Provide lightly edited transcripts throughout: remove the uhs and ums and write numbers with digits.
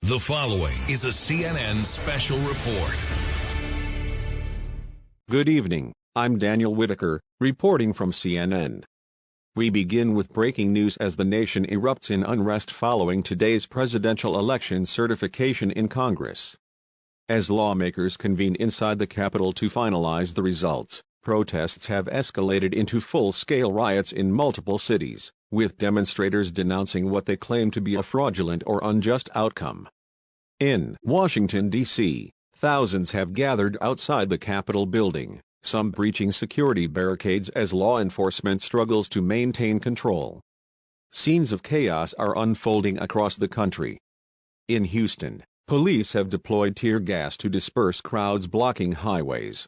The following is a CNN special report. Good evening, I'm Daniel Whitaker, reporting from CNN. We begin with breaking news as the nation erupts in unrest following today's presidential election certification in Congress. As lawmakers convene inside the Capitol to finalize the results, protests have escalated into full-scale riots in multiple cities, with demonstrators denouncing what they claim to be a fraudulent or unjust outcome. In Washington, D.C., thousands have gathered outside the Capitol building, some breaching security barricades as law enforcement struggles to maintain control. Scenes of chaos are unfolding across the country. In Houston, police have deployed tear gas to disperse crowds blocking highways.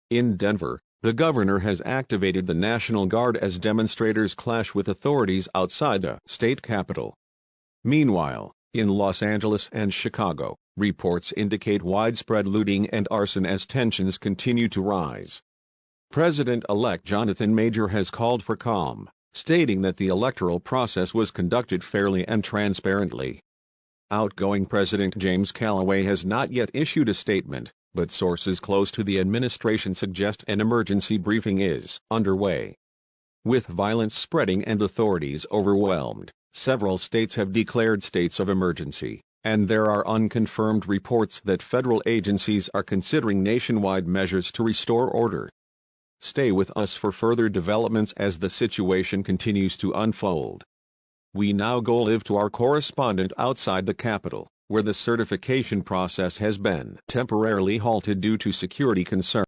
In Denver, the governor has activated the National Guard as demonstrators clash with authorities outside the state capitol. Meanwhile, in Los Angeles and Chicago, reports indicate widespread looting and arson as tensions continue to rise. President-elect Jonathan Major has called for calm, stating that the electoral process was conducted fairly and transparently. Outgoing President James Callaway has not yet issued a statement, but sources close to the administration suggest an emergency briefing is underway. With violence spreading and authorities overwhelmed, several states have declared states of emergency, and there are unconfirmed reports that federal agencies are considering nationwide measures to restore order. Stay with us for further developments as the situation continues to unfold. We now go live to our correspondent outside the Capitol, where the certification process has been temporarily halted due to security concerns.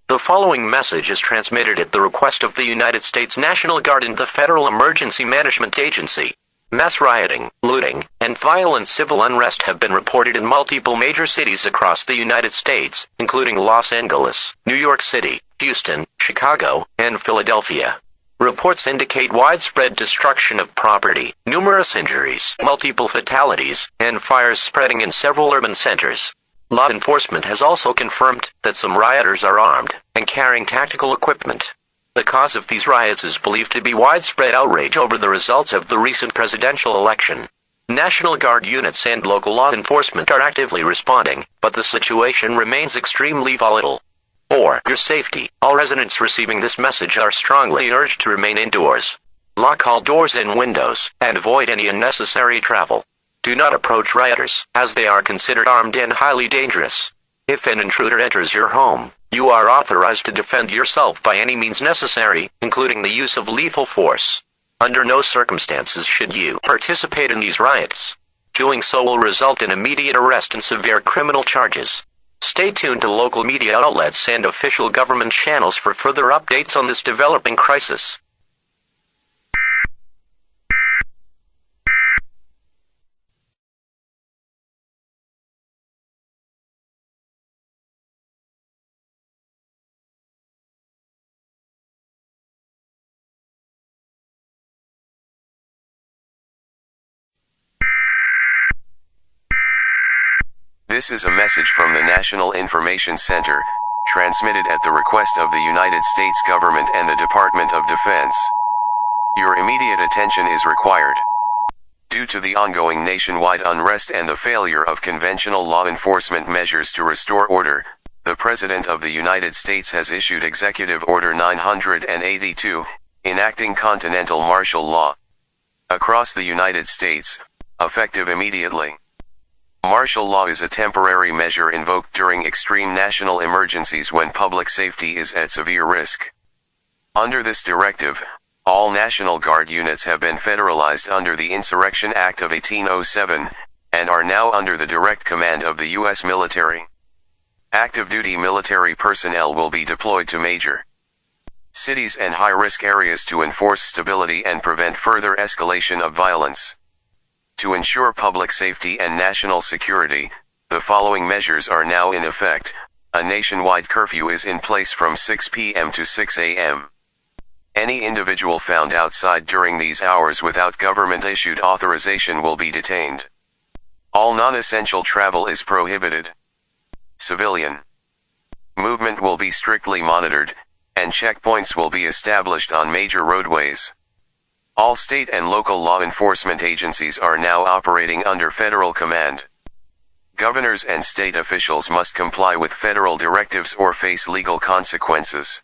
The following message is transmitted at the request of the United States National Guard and the Federal Emergency Management Agency. Mass rioting, looting, and violent civil unrest have been reported in multiple major cities across the United States, including Los Angeles, New York City, Houston, Chicago, and Philadelphia. Reports indicate widespread destruction of property, numerous injuries, multiple fatalities, and fires spreading in several urban centers. Law enforcement has also confirmed that some rioters are armed and carrying tactical equipment. The cause of these riots is believed to be widespread outrage over the results of the recent presidential election. National Guard units and local law enforcement are actively responding, but the situation remains extremely volatile. For your safety, all residents receiving this message are strongly urged to remain indoors. Lock all doors and windows, and avoid any unnecessary travel. Do not approach rioters, as they are considered armed and highly dangerous. If an intruder enters your home, you are authorized to defend yourself by any means necessary, including the use of lethal force. Under no circumstances should you participate in these riots. Doing so will result in immediate arrest and severe criminal charges. Stay tuned to local media outlets and official government channels for further updates on this developing crisis. This is a message from the National Information Center, transmitted at the request of the United States government and the Department of Defense. Your immediate attention is required. Due to the ongoing nationwide unrest and the failure of conventional law enforcement measures to restore order, the President of the United States has issued Executive Order 982, enacting continental martial law across the United States, effective immediately. Martial law is a temporary measure invoked during extreme national emergencies when public safety is at severe risk. Under this directive, all National Guard units have been federalized under the Insurrection Act of 1807, and are now under the direct command of the U.S. military. Active duty military personnel will be deployed to major cities and high-risk areas to enforce stability and prevent further escalation of violence. To ensure public safety and national security, the following measures are now in effect, a nationwide curfew is in place from 6 p.m. to 6 a.m. Any individual found outside during these hours without government-issued authorization will be detained. All non-essential travel is prohibited. Civilian movement will be strictly monitored, and checkpoints will be established on major roadways. All state and local law enforcement agencies are now operating under federal command. Governors and state officials must comply with federal directives or face legal consequences.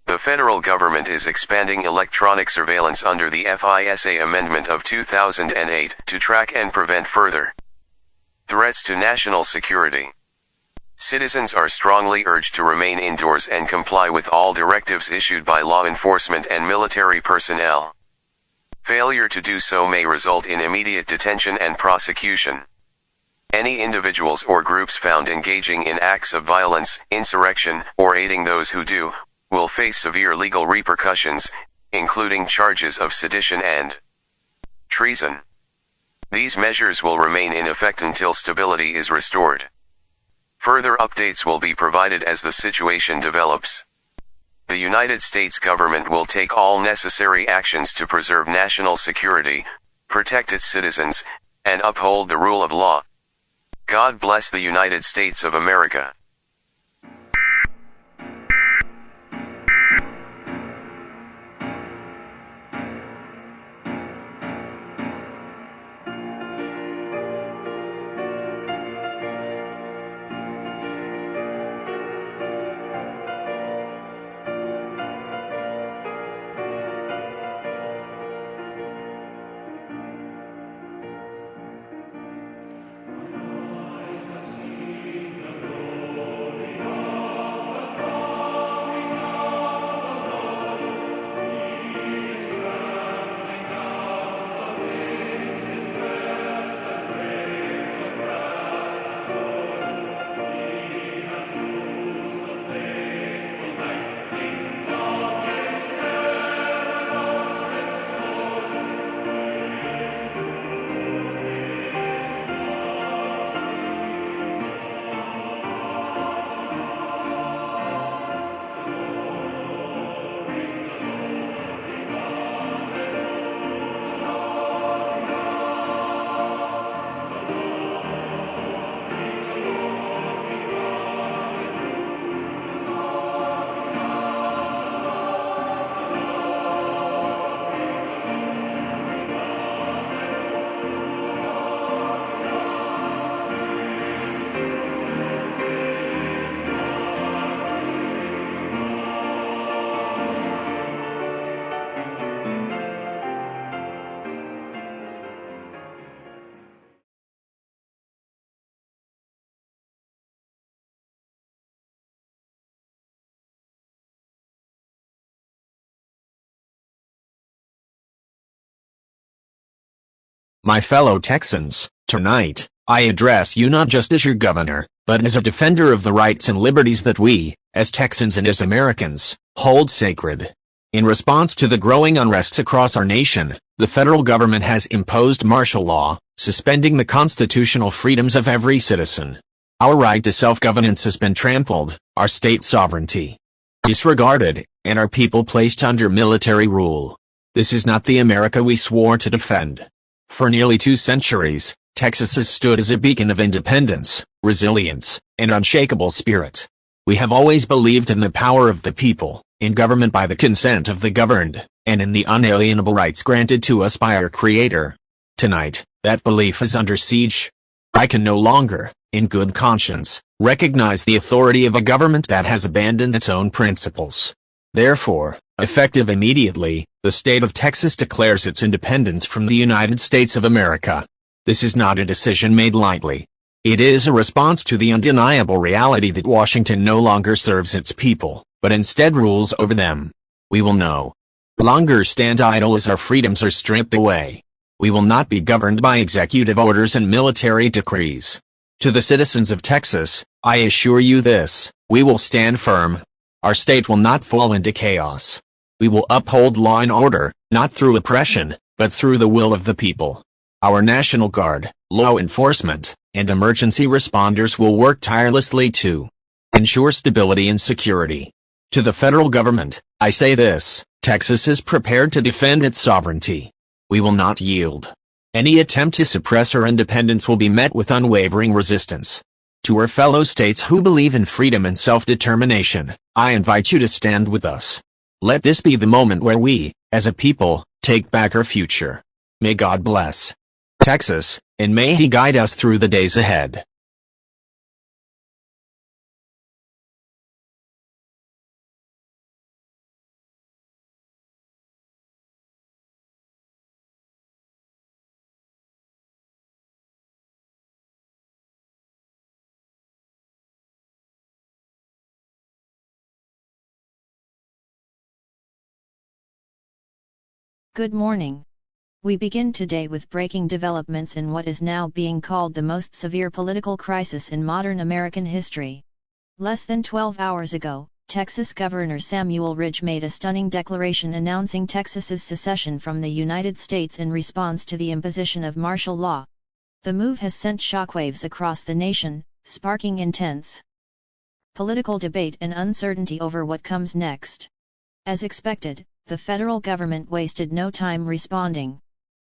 The federal government is expanding electronic surveillance under the FISA Amendment of 2008 to track and prevent further threats to national security. Citizens are strongly urged to remain indoors and comply with all directives issued by law enforcement and military personnel. Failure to do so may result in immediate detention and prosecution. Any individuals or groups found engaging in acts of violence, insurrection, or aiding those who do, will face severe legal repercussions, including charges of sedition and treason. These measures will remain in effect until stability is restored. Further updates will be provided as the situation develops. The United States government will take all necessary actions to preserve national security, protect its citizens, and uphold the rule of law. God bless the United States of America. My fellow Texans, tonight, I address you not just as your governor, but as a defender of the rights and liberties that we, as Texans and as Americans, hold sacred. In response to the growing unrest across our nation, the federal government has imposed martial law, suspending the constitutional freedoms of every citizen. Our right to self-governance has been trampled, our state sovereignty disregarded, and our people placed under military rule. This is not the America we swore to defend. For nearly 2 centuries, Texas has stood as a beacon of independence, resilience, and unshakable spirit. We have always believed in the power of the people, in government by the consent of the governed, and in the unalienable rights granted to us by our Creator. Tonight, that belief is under siege. I can no longer, in good conscience, recognize the authority of a government that has abandoned its own principles. Therefore, effective immediately, the state of Texas declares its independence from the United States of America. This is not a decision made lightly. It is a response to the undeniable reality that Washington no longer serves its people, but instead rules over them. We will no longer stand idle as our freedoms are stripped away. We will not be governed by executive orders and military decrees. To the citizens of Texas, I assure you this: we will stand firm. Our state will not fall into chaos. We will uphold law and order, not through oppression, but through the will of the people. Our National Guard, law enforcement, and emergency responders will work tirelessly to ensure stability and security. To the federal government, I say this: Texas is prepared to defend its sovereignty. We will not yield. Any attempt to suppress our independence will be met with unwavering resistance. To our fellow states who believe in freedom and self-determination, I invite you to stand with us. Let this be the moment where we, as a people, take back our future. May God bless Texas, and may He guide us through the days ahead. Good morning. We begin today with breaking developments in what is now being called the most severe political crisis in modern American history. Less than 12 hours ago, Texas Governor Samuel Ridge made a stunning declaration announcing Texas's secession from the United States in response to the imposition of martial law. The move has sent shockwaves across the nation, sparking intense political debate and uncertainty over what comes next. As expected, the federal government wasted no time responding.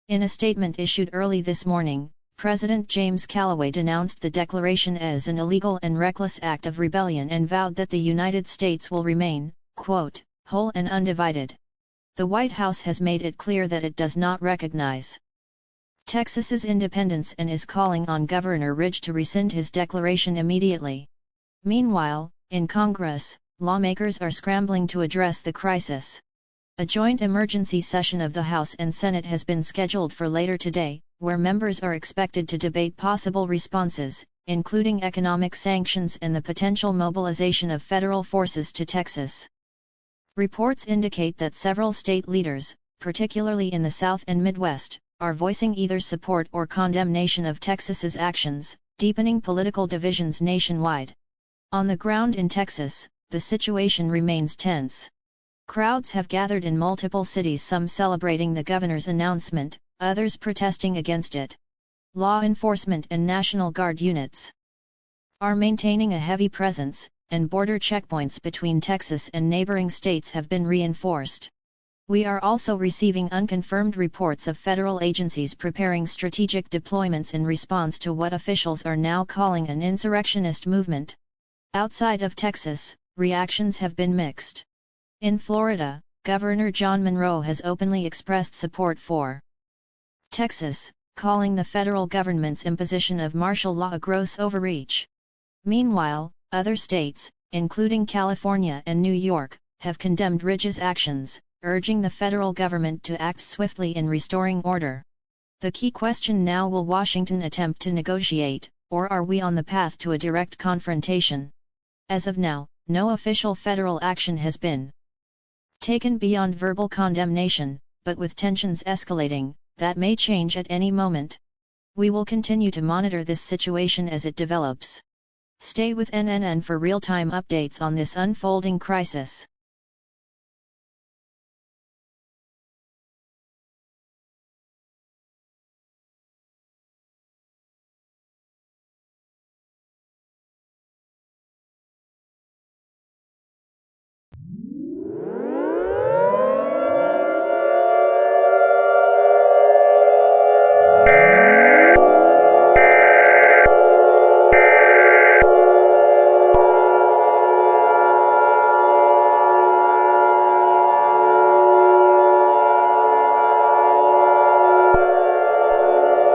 In a statement issued early this morning, President James Callaway denounced the declaration as an illegal and reckless act of rebellion and vowed that the United States will remain, quote, whole and undivided. The White House has made it clear that it does not recognize Texas's independence and is calling on Governor Ridge to rescind his declaration immediately. Meanwhile, in Congress, lawmakers are scrambling to address the crisis. A joint emergency session of the House and Senate has been scheduled for later today, where members are expected to debate possible responses, including economic sanctions and the potential mobilization of federal forces to Texas. Reports indicate that several state leaders, particularly in the South and Midwest, are voicing either support or condemnation of Texas's actions, deepening political divisions nationwide. On the ground in Texas, the situation remains tense. Crowds have gathered in multiple cities, some celebrating the governor's announcement, others protesting against it. Law enforcement and National Guard units are maintaining a heavy presence, and border checkpoints between Texas and neighboring states have been reinforced. We are also receiving unconfirmed reports of federal agencies preparing strategic deployments in response to what officials are now calling an insurrectionist movement. Outside of Texas, reactions have been mixed. In Florida, Governor John Monroe has openly expressed support for Texas, calling the federal government's imposition of martial law a gross overreach. Meanwhile, other states, including California and New York, have condemned Ridge's actions, urging the federal government to act swiftly in restoring order. The key question now: will Washington attempt to negotiate, or are we on the path to a direct confrontation? As of now, no official federal action has been taken beyond verbal condemnation, but with tensions escalating, that may change at any moment. We will continue to monitor this situation as it develops. Stay with NNN for real-time updates on this unfolding crisis.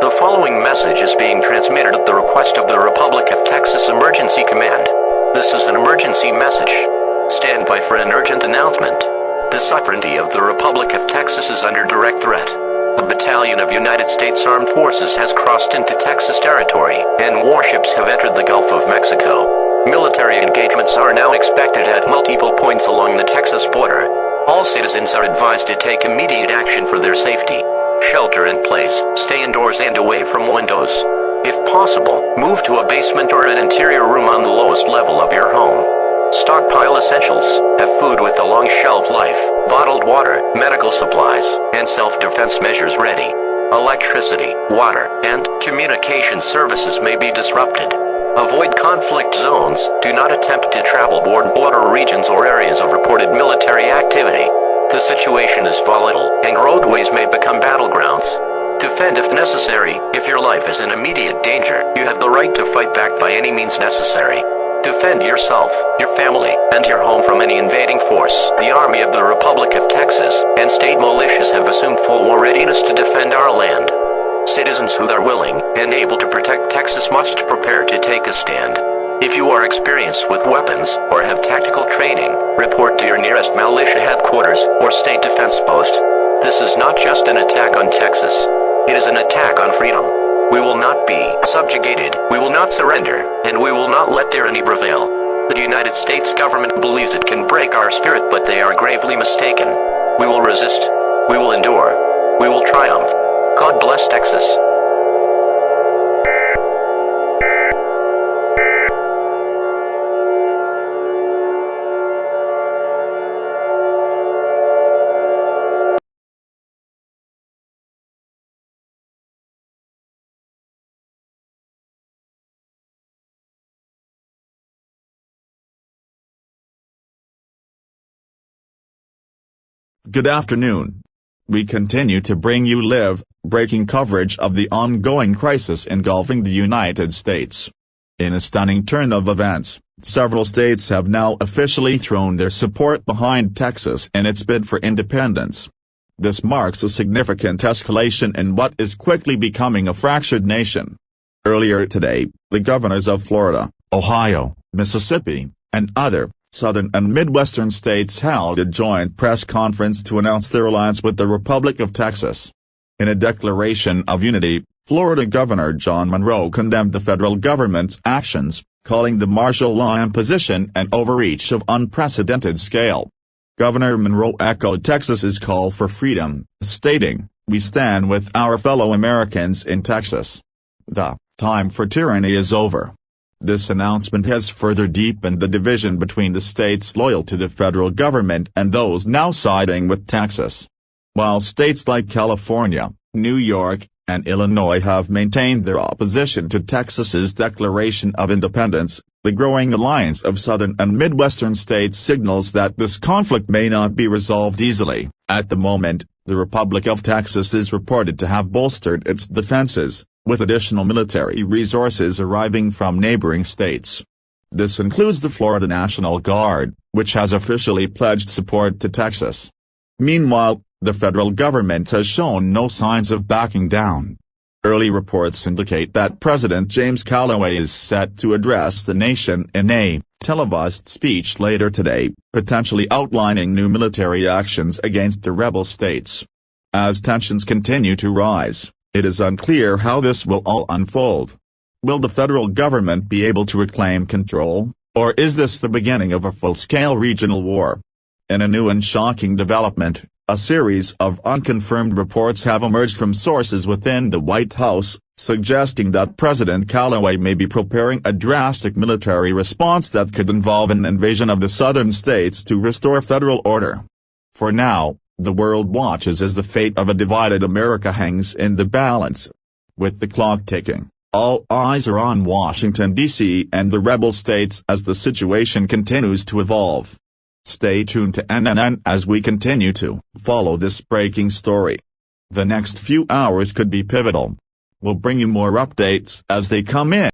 The following message is being transmitted at the request of the Republic of Texas Emergency Command. This is an emergency message. Stand by for an urgent announcement. The sovereignty of the Republic of Texas is under direct threat. A battalion of United States Armed Forces has crossed into Texas territory, and warships have entered the Gulf of Mexico. Military engagements are now expected at multiple points along the Texas border. All citizens are advised to take immediate action for their safety. Shelter in place, stay indoors and away from windows. If possible, move to a basement or an interior room on the lowest level of your home. Stockpile essentials, have food with a long shelf life, bottled water, medical supplies, and self-defense measures ready. Electricity, water, and communication services may be disrupted. Avoid conflict zones. Do not attempt to travel border regions or areas of reported military activity. The situation is volatile, and roadways may become battlegrounds. Defend if necessary. If your life is in immediate danger, you have the right to fight back by any means necessary. Defend yourself, your family, and your home from any invading force. The Army of the Republic of Texas and state militias have assumed full war readiness to defend our land. Citizens who are willing and able to protect Texas must prepare to take a stand. If you are experienced with weapons or have tactical training, report to your nearest militia headquarters or state defense post. This is not just an attack on Texas. It is an attack on freedom. We will not be subjugated, we will not surrender, and we will not let tyranny prevail. The United States government believes it can break our spirit, but they are gravely mistaken. We will resist. We will endure. We will triumph. God bless Texas. Good afternoon. We continue to bring you live, breaking coverage of the ongoing crisis engulfing the United States. In a stunning turn of events, several states have now officially thrown their support behind Texas in its bid for independence. This marks a significant escalation in what is quickly becoming a fractured nation. Earlier today, the governors of Florida, Ohio, Mississippi, and other Southern and Midwestern states held a joint press conference to announce their alliance with the Republic of Texas. In a declaration of unity, Florida Governor John Monroe condemned the federal government's actions, calling the martial law imposition an overreach of unprecedented scale. Governor Monroe echoed Texas's call for freedom, stating, "We stand with our fellow Americans in Texas. The time for tyranny is over." This announcement has further deepened the division between the states loyal to the federal government and those now siding with Texas. While states like California, New York, and Illinois have maintained their opposition to Texas's declaration of independence, the growing alliance of southern and midwestern states signals that this conflict may not be resolved easily. At the moment, the Republic of Texas is reported to have bolstered its defenses, with additional military resources arriving from neighboring states. This includes the Florida National Guard, which has officially pledged support to Texas. Meanwhile, the federal government has shown no signs of backing down. Early reports indicate that President James Callaway is set to address the nation in a televised speech later today, potentially outlining new military actions against the rebel states. As tensions continue to rise, it is unclear how this will all unfold. Will the federal government be able to reclaim control, or is this the beginning of a full-scale regional war? In a new and shocking development, a series of unconfirmed reports have emerged from sources within the White House, suggesting that President Callaway may be preparing a drastic military response that could involve an invasion of the southern states to restore federal order. For now, the world watches as the fate of a divided America hangs in the balance. With the clock ticking, all eyes are on Washington, D.C. and the rebel states as the situation continues to evolve. Stay tuned to NNN as we continue to follow this breaking story. The next few hours could be pivotal. We'll bring you more updates as they come in.